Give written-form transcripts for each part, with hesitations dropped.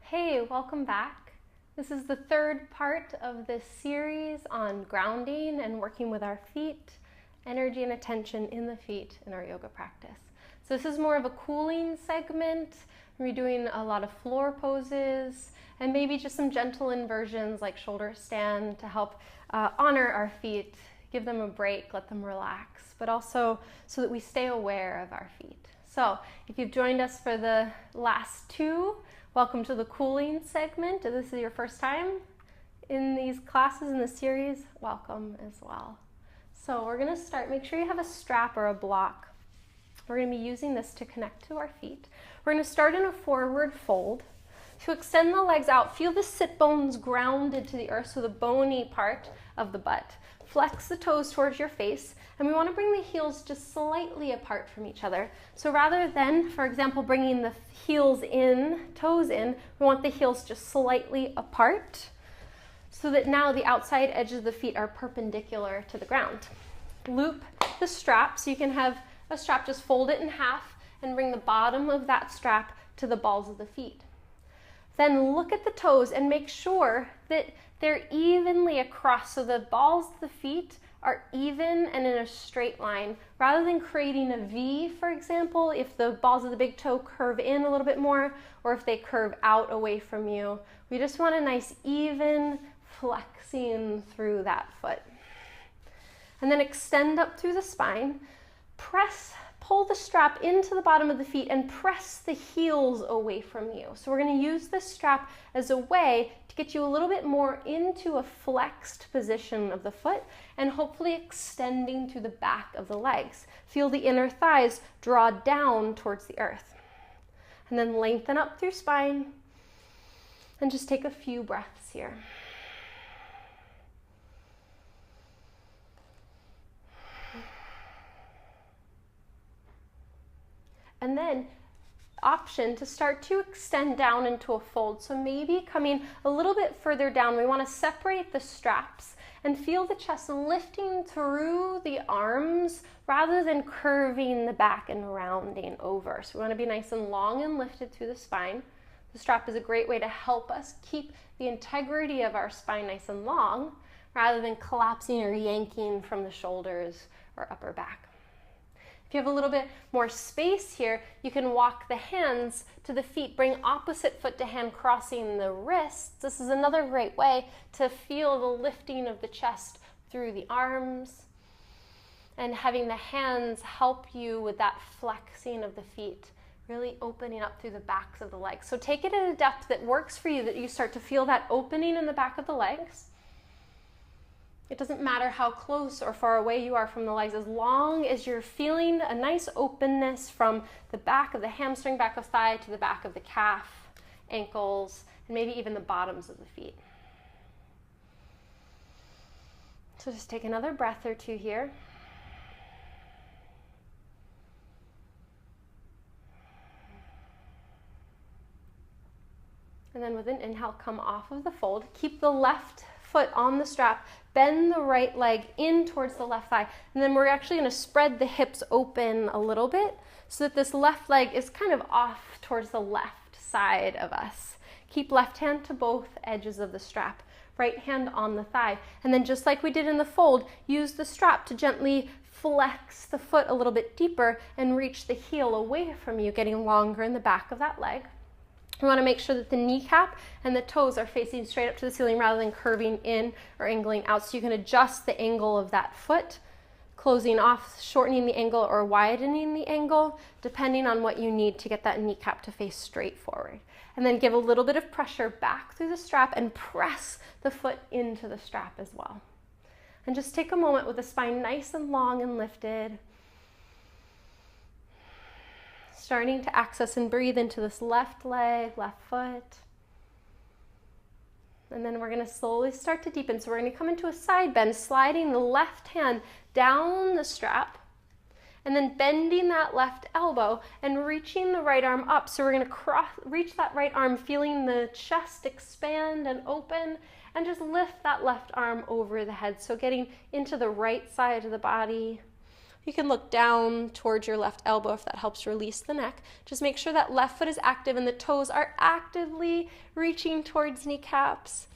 Hey, welcome back. This is the third part of this series on grounding and working with our feet, energy and attention in the feet in our yoga practice. So this is more of a cooling segment. We're doing a lot of floor poses and maybe just some gentle inversions like shoulder stand to help honor our feet, give them a break, let them relax, but also so that we stay aware of our feet. So if you've joined us for the last two, welcome to the cooling segment. If this is your first time in these classes in the series, welcome as well. So we're going to start. Make sure you have a strap or a block. We're going to be using this to connect to our feet. We're going to start in a forward fold. To extend the legs out, feel the sit bones grounded to the earth, so the bony part of the butt. Flex the toes towards your face, and we want to bring the heels just slightly apart from each other. So rather than, for example, bringing the heels in, toes in, we want the heels just slightly apart so that now the outside edges of the feet are perpendicular to the ground. Loop the strap, so you can have a strap, just fold it in half and bring the bottom of that strap to the balls of the feet. Then look at the toes and make sure that they're evenly across, so the balls of the feet are even and in a straight line. Rather than creating a V, for example, if the balls of the big toe curve in a little bit more, or if they curve out away from you, we just want a nice even flexing through that foot. And then extend up through the spine, pull the strap into the bottom of the feet and press the heels away from you. So we're going to use this strap as a way to get you a little bit more into a flexed position of the foot and hopefully extending to the back of the legs. Feel the inner thighs draw down towards the earth. And then lengthen up through spine and just take a few breaths here. And then option to start to extend down into a fold. So maybe coming a little bit further down, we want to separate the straps and feel the chest lifting through the arms rather than curving the back and rounding over. So we want to be nice and long and lifted through the spine. The strap is a great way to help us keep the integrity of our spine nice and long rather than collapsing or yanking from the shoulders or upper back. If you have a little bit more space here, you can walk the hands to the feet, bring opposite foot to hand crossing the wrists. This is another great way to feel the lifting of the chest through the arms and having the hands help you with that flexing of the feet, really opening up through the backs of the legs. So take it at a depth that works for you, that you start to feel that opening in the back of the legs. It doesn't matter how close or far away you are from the legs, as long as you're feeling a nice openness from the back of the hamstring, back of thigh, to the back of the calf, ankles, and maybe even the bottoms of the feet. So just take another breath or two here. And then with an inhale, come off of the fold. Keep the left foot on the strap, bend the right leg in towards the left thigh, and then we're actually going to spread the hips open a little bit so that this left leg is kind of off towards the left side of us. Keep left hand to both edges of the strap, right hand on the thigh, and then just like we did in the fold, use the strap to gently flex the foot a little bit deeper and reach the heel away from you, getting longer in the back of that leg. We want to make sure that the kneecap and the toes are facing straight up to the ceiling rather than curving in or angling out. So you can adjust the angle of that foot, closing off, shortening the angle or widening the angle, depending on what you need to get that kneecap to face straight forward. And then give a little bit of pressure back through the strap and press the foot into the strap as well. And just take a moment with the spine nice and long and lifted, starting to access and breathe into this left leg, left foot. And then we're going to slowly start to deepen. So we're going to come into a side bend, sliding the left hand down the strap, and then bending that left elbow and reaching the right arm up. So we're going to reach that right arm, feeling the chest expand and open, and just lift that left arm over the head. So getting into the right side of the body. You can look down towards your left elbow if that helps release the neck. Just make sure that left foot is active and the toes are actively reaching towards kneecaps.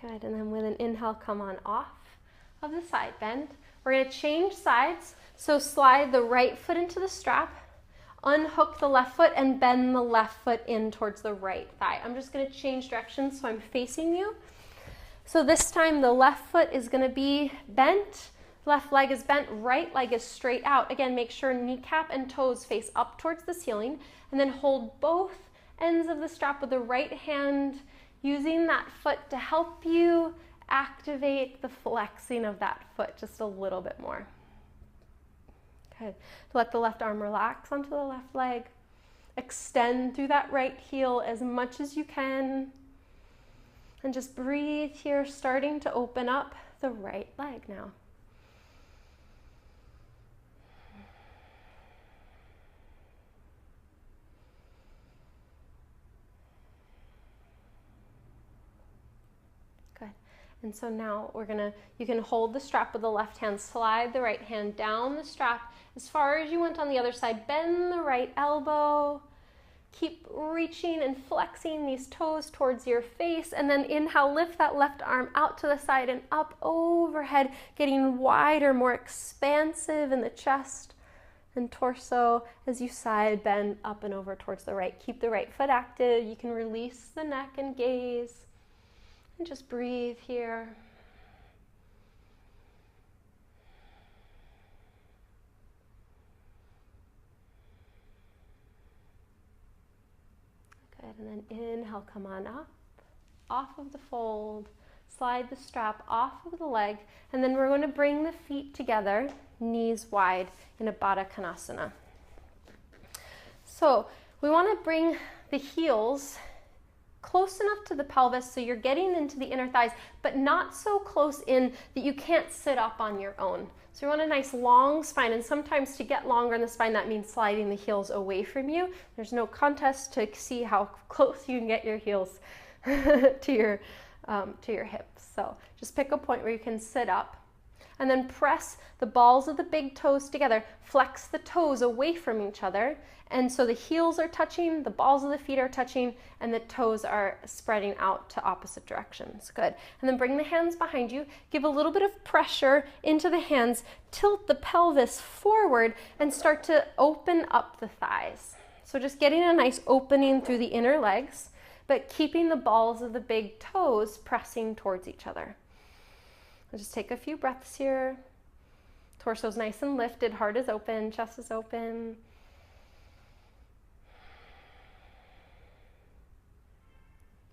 Good, and then with an inhale, come on off of the side bend. We're going to change sides, so slide the right foot into the strap, unhook the left foot, and bend the left foot in towards the right thigh. I'm just going to change directions so I'm facing you. So this time the left foot is going to be bent, left leg is bent, right leg is straight out. Again, make sure kneecap and toes face up towards the ceiling, and then hold both ends of the strap with the right hand, using that foot to help you activate the flexing of that foot just a little bit more. Good. Let the left arm relax onto the left leg. Extend through that right heel as much as you can. And just breathe here, starting to open up the right leg now. And so now you can hold the strap with the left hand, slide the right hand down the strap as far as you went on the other side, bend the right elbow, keep reaching and flexing these toes towards your face, and then inhale, lift that left arm out to the side and up overhead, getting wider, more expansive in the chest and torso as you side bend up and over towards the right. Keep the right foot active. You can release the neck and gaze. And just breathe here. Good, and then inhale, come on up, off of the fold, slide the strap off of the leg, and then we're going to bring the feet together, knees wide in a Baddha Konasana. So we want to bring the heels close enough to the pelvis so you're getting into the inner thighs, but not so close in that you can't sit up on your own. So you want a nice long spine, and sometimes to get longer in the spine, that means sliding the heels away from you. There's no contest to see how close you can get your heels to your hips. So just pick a point where you can sit up, and then press the balls of the big toes together. Flex the toes away from each other, and so the heels are touching, the balls of the feet are touching, and the toes are spreading out to opposite directions. Good. And then bring the hands behind you. Give a little bit of pressure into the hands. Tilt the pelvis forward and start to open up the thighs. So just getting a nice opening through the inner legs, but keeping the balls of the big toes pressing towards each other. I'll just take a few breaths here. Torso's nice and lifted, heart is open, chest is open.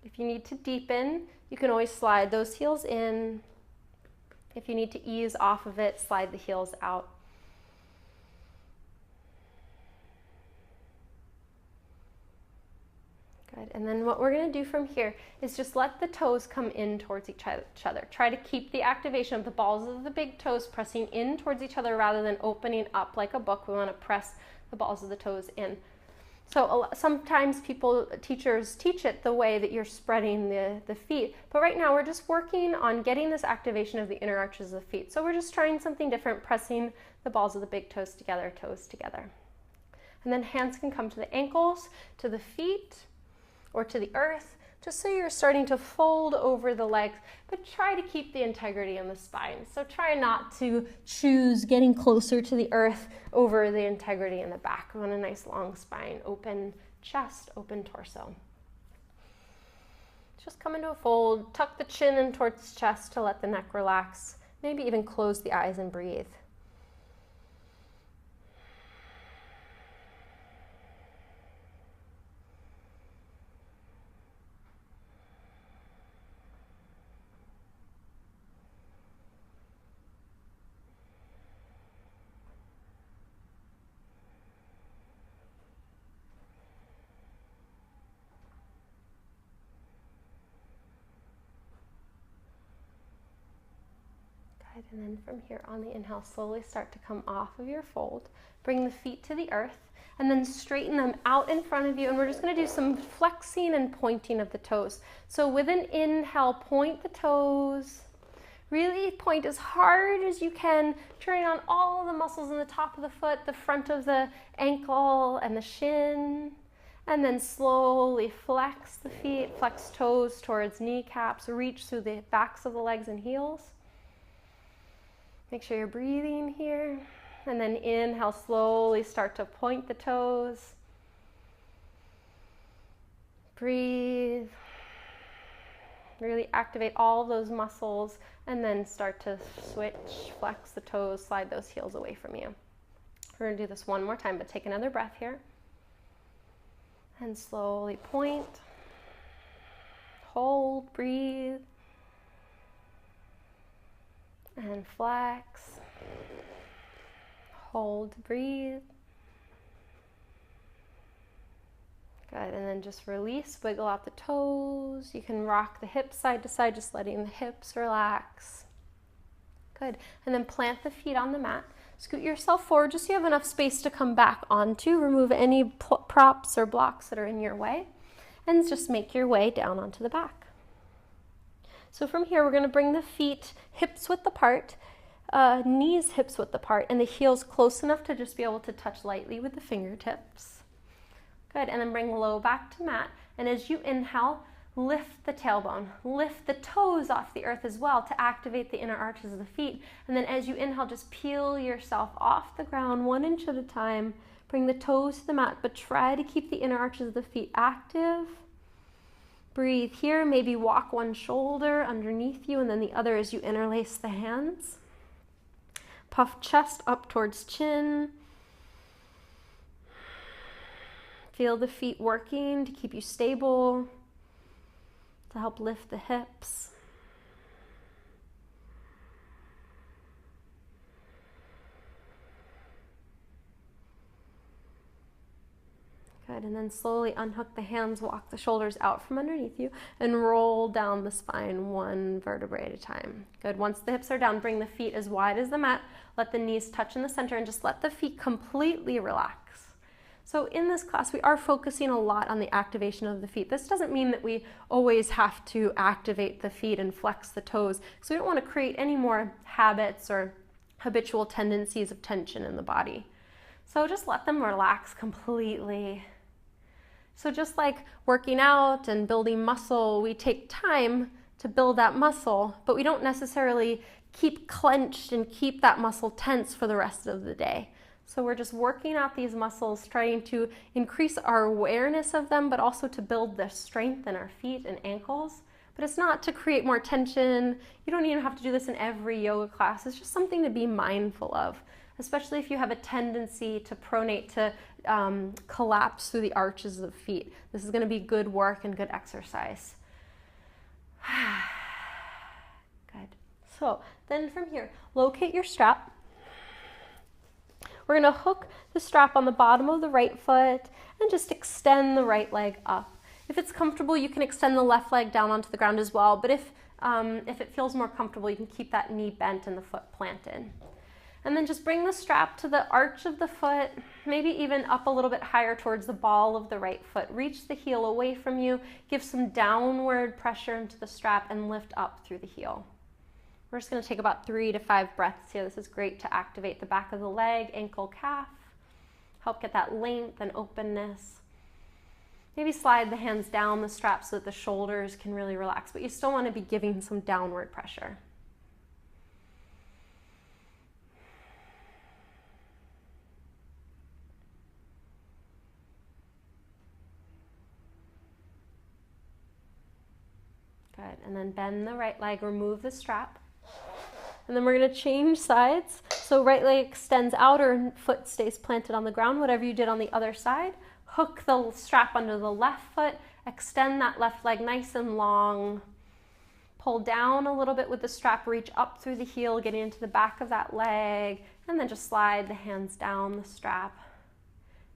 If you need to deepen, you can always slide those heels in. If you need to ease off of it, slide the heels out. Good. And then what we're going to do from here is just let the toes come in towards each other. Try to keep the activation of the balls of the big toes pressing in towards each other rather than opening up like a book. We want to press the balls of the toes in. So sometimes teachers teach it the way that you're spreading the feet, but right now we're just working on getting this activation of the inner arches of the feet. So we're just trying something different, pressing the balls of the big toes together. And then hands can come to the ankles, to the feet, or to the earth, just so you're starting to fold over the legs, but try to keep the integrity in the spine. So try not to choose getting closer to the earth over the integrity in the back. We want a nice long spine, open chest, open torso. Just come into a fold, tuck the chin in towards the chest to let the neck relax. Maybe even close the eyes and breathe. Good. And then from here on the inhale, slowly start to come off of your fold. Bring the feet to the earth, and then straighten them out in front of you. And we're just going to do some flexing and pointing of the toes. So with an inhale, point the toes. Really point as hard as you can, turning on all of the muscles in the top of the foot, the front of the ankle and the shin. And then slowly flex the feet, flex toes towards kneecaps, reach through the backs of the legs and heels. Make sure you're breathing here. And then inhale, slowly start to point the toes. Breathe. Really activate all those muscles and then start to switch, flex the toes, slide those heels away from you. We're going to do this one more time, but take another breath here. And slowly point. Hold, breathe. And flex. Hold, breathe. Good, and then just release, wiggle out the toes. You can rock the hips side to side, just letting the hips relax. Good, and then plant the feet on the mat. Scoot yourself forward just so you have enough space to come back onto. Remove any props or blocks that are in your way. And just make your way down onto the back. So from here, we're going to bring the feet hips width apart, knees hips width apart, and the heels close enough to just be able to touch lightly with the fingertips. Good, and then bring low back to mat. And as you inhale, lift the tailbone. Lift the toes off the earth as well to activate the inner arches of the feet. And then as you inhale, just peel yourself off the ground 1 inch at a time. Bring the toes to the mat, but try to keep the inner arches of the feet active. Breathe here, maybe walk one shoulder underneath you and then the other as you interlace the hands. Puff chest up towards chin. Feel the feet working to keep you stable, to help lift the hips. Good, and then slowly unhook the hands, walk the shoulders out from underneath you, and roll down the spine 1 vertebrae at a time. Good, once the hips are down, bring the feet as wide as the mat, let the knees touch in the center, and just let the feet completely relax. So in this class, we are focusing a lot on the activation of the feet. This doesn't mean that we always have to activate the feet and flex the toes, because we don't want to create any more habits or habitual tendencies of tension in the body. So just let them relax completely. So just like working out and building muscle, we take time to build that muscle, but we don't necessarily keep clenched and keep that muscle tense for the rest of the day. So we're just working out these muscles, trying to increase our awareness of them, but also to build the strength in our feet and ankles. But it's not to create more tension. You don't even have to do this in every yoga class. It's just something to be mindful of, especially if you have a tendency to pronate, to collapse through the arches of the feet. This is going to be good work and good exercise. Good. So then from here, locate your strap. We're going to hook the strap on the bottom of the right foot and just extend the right leg up. If it's comfortable, you can extend the left leg down onto the ground as well, but if it feels more comfortable, you can keep that knee bent and the foot planted. And then just bring the strap to the arch of the foot, maybe even up a little bit higher towards the ball of the right foot. Reach the heel away from you, give some downward pressure into the strap, and lift up through the heel. We're just going to take about 3 to 5 breaths here. This is great to activate the back of the leg, ankle, calf, help get that length and openness. Maybe slide the hands down the strap so that the shoulders can really relax, but you still want to be giving some downward pressure. Good, and then bend the right leg, remove the strap. And then we're going to change sides. So right leg extends out or foot stays planted on the ground, whatever you did on the other side. Hook the strap under the left foot, extend that left leg nice and long. Pull down a little bit with the strap, reach up through the heel, getting into the back of that leg, and then just slide the hands down the strap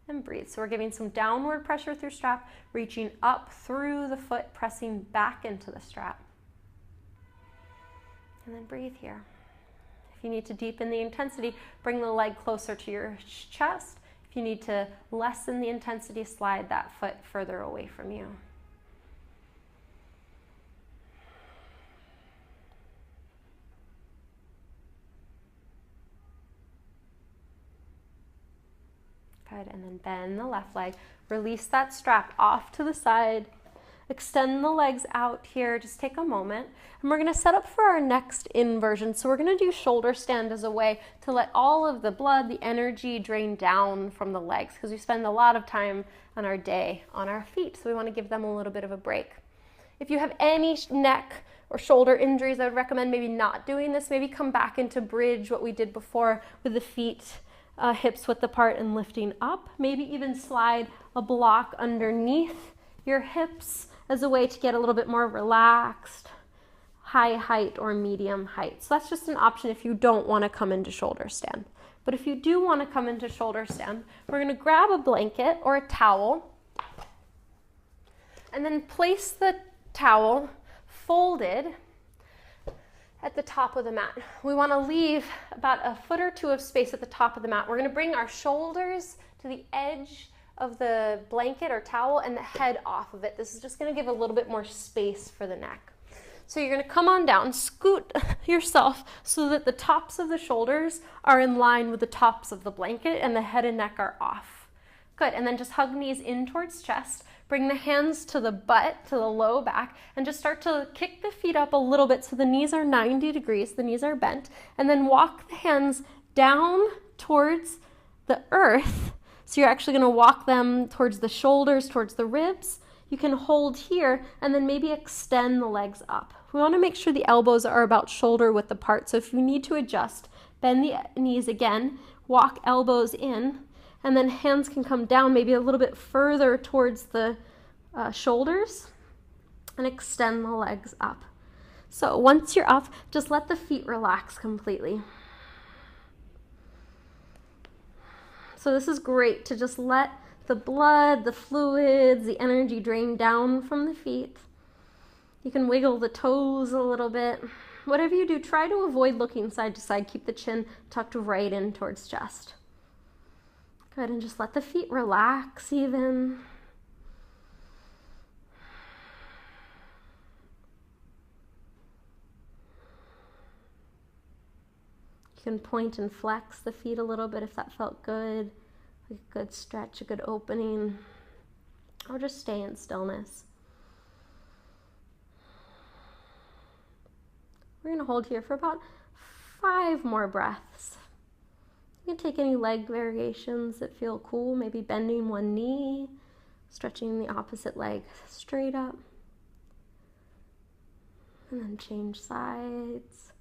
and breathe. So we're giving some downward pressure through strap, reaching up through the foot, pressing back into the strap. And then breathe here. If you need to deepen the intensity, bring the leg closer to your chest. If If you need to lessen the intensity, slide that foot further away from you. Good, and then bend the left leg. Release that strap off to the side. Extend the legs out here. Just take a moment. And we're going to set up for our next inversion. So we're going to do shoulder stand as a way to let all of the blood, the energy drain down from the legs, because we spend a lot of time on our day on our feet. So we want to give them a little bit of a break. If you have any neck or shoulder injuries, I would recommend maybe not doing this. Maybe come back into bridge, what we did before with the feet, hips width apart and lifting up. Maybe even slide a block underneath your hips as a way to get a little bit more relaxed, high height or medium height. So that's just an option if you don't want to come into shoulder stand. But if you do want to come into shoulder stand, we're going to grab a blanket or a towel and then place the towel folded at the top of the mat. We want to leave about a foot or two of space at the top of the mat. We're going to bring our shoulders to the edge of the blanket or towel and the head off of it. This is just going to give a little bit more space for the neck. So you're going to come on down, scoot yourself so that the tops of the shoulders are in line with the tops of the blanket and the head and neck are off. Good, and then just hug knees in towards chest. Bring the hands to the butt, to the low back, and just start to kick the feet up a little bit so the knees are 90 degrees, the knees are bent, and then walk the hands down towards the earth. So you're actually going to walk them towards the shoulders, towards the ribs. You can hold here and then maybe extend the legs up. We want to make sure the elbows are about shoulder width apart. So if you need to adjust, bend the knees again, walk elbows in, and then hands can come down maybe a little bit further towards the shoulders and extend the legs up. So once you're up, just let the feet relax completely. So this is great to just let the blood, the fluids, the energy drain down from the feet. You can wiggle the toes a little bit. Whatever you do, try to avoid looking side to side. Keep the chin tucked right in towards chest. Good, and just let the feet relax even. You can point and flex the feet a little bit if that felt good. A good stretch, a good opening, or just stay in stillness. We're going to hold here for about 5 more breaths. You can take any leg variations that feel cool, maybe bending one knee, stretching the opposite leg straight up, and then change sides.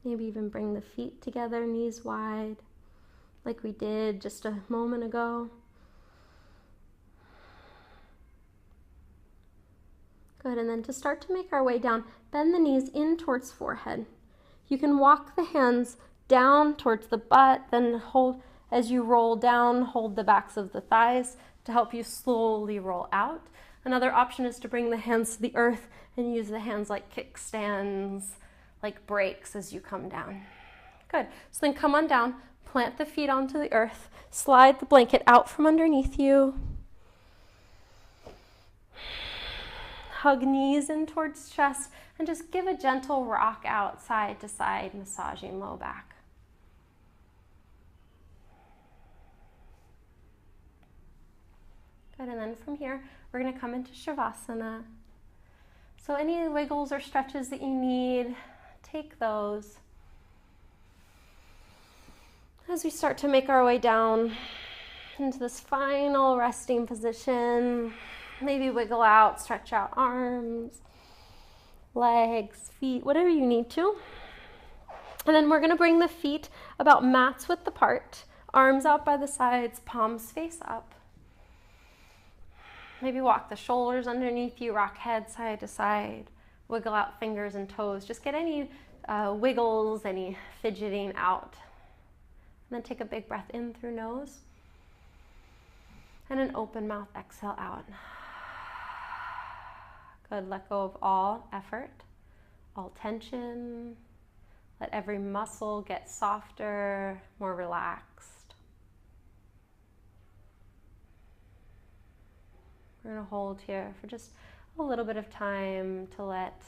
Maybe even bring the feet together, knees wide, like we did just a moment ago. Good, and then to start to make our way down, bend the knees in towards forehead. You can walk the hands down towards the butt, then hold, as you roll down, hold the backs of the thighs to help you slowly roll out. Another option is to bring the hands to the earth and use the hands like kickstands, like brakes as you come down. Good. So then come on down, plant the feet onto the earth, slide the blanket out from underneath you. Hug knees in towards chest and just give a gentle rock out side to side, massaging low back. Good, and then from here, we're going to come into Shavasana. So any wiggles or stretches that you need, take those. As we start to make our way down into this final resting position, maybe wiggle out, stretch out arms, legs, feet, whatever you need to. And then we're going to bring the feet about mats width apart, arms out by the sides, palms face up. Maybe walk the shoulders underneath you, rock head side to side, wiggle out fingers and toes. Just get any wiggles, any fidgeting out. And then take a big breath in through nose. And an open mouth exhale out. Good, let go of all effort, all tension, Let every muscle get softer, more relaxed. We're going to hold here for just a little bit of time to let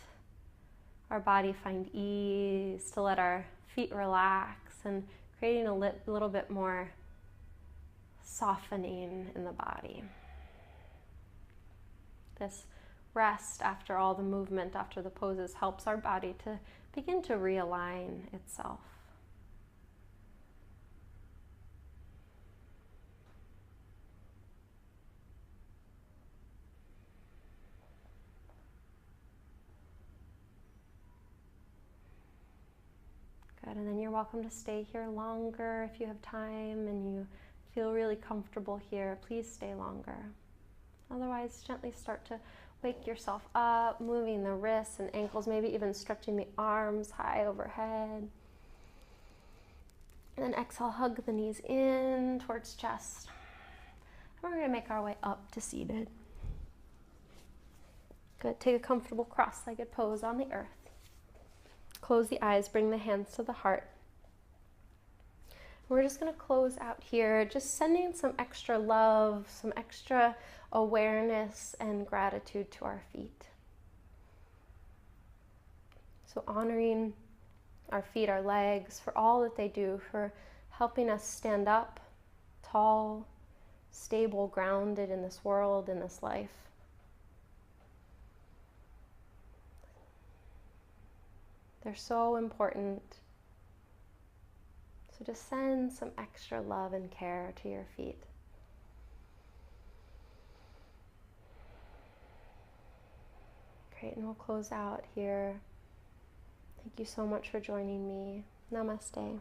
our body find ease, to let our feet relax, and creating a little bit more softening in the body. This rest after all the movement, after the poses, helps our body to begin to realign itself. Good, and then you're welcome to stay here longer if you have time and you feel really comfortable here. Please stay longer. Otherwise, gently start to wake yourself up, moving the wrists and ankles, maybe even stretching the arms high overhead. And then exhale, hug the knees in towards chest. And we're going to make our way up to seated. Good, take a comfortable cross-legged pose on the earth. Close the eyes, bring the hands to the heart. We're just going to close out here, just sending some extra love, some extra awareness and gratitude to our feet. So honoring our feet, our legs, for all that they do, for helping us stand up tall, stable, grounded in this world, in this life. They're so important. So just send some extra love and care to your feet. Great, and we'll close out here. Thank you so much for joining me. Namaste.